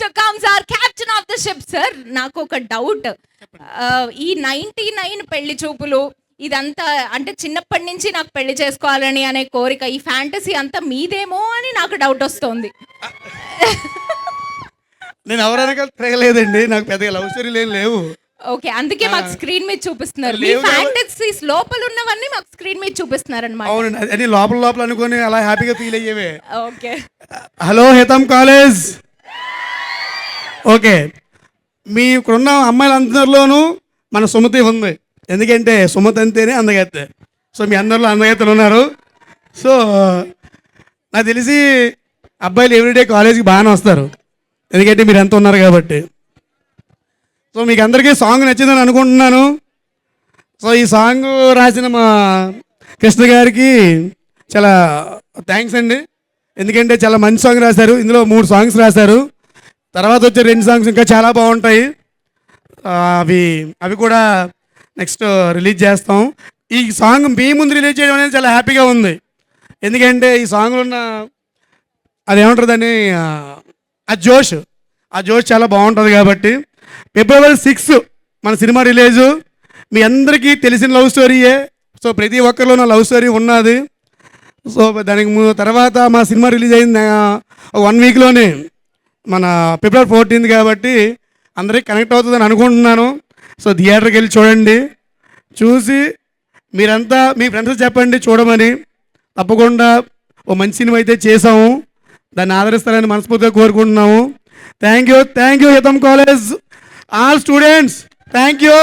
Next comes are captain of the ship. Sir నాకు ఒక doubt, ఈ 99 పెళ్లి చూపులు ఇదంతా అంటే చిన్నప్పటి నుంచి నాకు పెళ్లి చేసుకోవాలని అనే కోరిక, ఈ ఫ్యాంటసీ అంతా మీదేమో అని నాకు డౌట్ వస్తుంది. నేను ఎవరైనా తిరగలేదండి, నాకు పెద్దగా లవ్ స్టోరీలు ఏం లేవు. ఓకే, అందుకే మాకు స్క్రీన్ మీద చూపిస్తున్నారు. మీ ఫ్యాంటసీస్ లోపల ఉన్నవన్నీ మాకు స్క్రీన్ మీద చూపిస్తున్నారు అన్నమాట. అవునండి, అది లోపల లోపల అనుకొని అలా హ్యాపీగా ఫీల్ అయ్యేవే. ఓకే, హలో హితం కాలేజ్. ఓకే, మీకున్న అమ్మాయిలందరిలోనూ మన సుమతి ఉంది, ఎందుకంటే సుమతి అంటేనే అందగత్తె. సో మీ అందరిలో అందగత్తెలు ఉన్నారు. సో నాకు తెలిసి అబ్బాయిలు ఎవ్రీడే కాలేజీకి బాగానే వస్తారు, ఎందుకంటే మీరు ఎంత ఉన్నారు కాబట్టి. సో మీకు అందరికీ సాంగ్ నచ్చిందని అనుకుంటున్నాను. సో ఈ సాంగ్ రాసిన మా కృష్ణ గారికి చాలా థ్యాంక్స్ అండి, ఎందుకంటే చాలా మంచి సాంగ్ రాశారు. ఇందులో 3 సాంగ్స్ రాశారు, తర్వాత వచ్చే 2 సాంగ్స్ ఇంకా చాలా బాగుంటాయి. అవి కూడా నెక్స్ట్ రిలీజ్ చేస్తాం. ఈ సాంగ్ మీ ముందు రిలీజ్ చేయడం అనేది చాలా హ్యాపీగా ఉంది, ఎందుకంటే ఈ సాంగ్లో ఉన్న అదేమంటుందని ఆ జోష్ చాలా బాగుంటుంది కాబట్టి. ఫిబ్రవరి 6 మన సినిమా రిలీజు. మీ అందరికీ తెలిసిన లవ్ స్టోరీయే, సో ప్రతి ఒక్కరిలోనూ లవ్ స్టోరీ ఉన్నది. సో దానికి తర్వాత మా సినిమా రిలీజ్ అయింది 1 వీక్లోనే, మన ఫిబ్రవరి 14 కాబట్టి అందరికీ కనెక్ట్ అవుతుందని అనుకుంటున్నాను. సో థియేటర్కి వెళ్ళి చూడండి, చూసి మీరంతా మీ ఫ్రెండ్స్ చెప్పండి చూడమని. తప్పకుండా ఓ మంచి సినిమా అయితే చేసాము, దాన్ని ఆదరిస్తారని మనస్ఫూర్తిగా కోరుకుంటున్నాము. Thank you Hitam college, all students, thank you.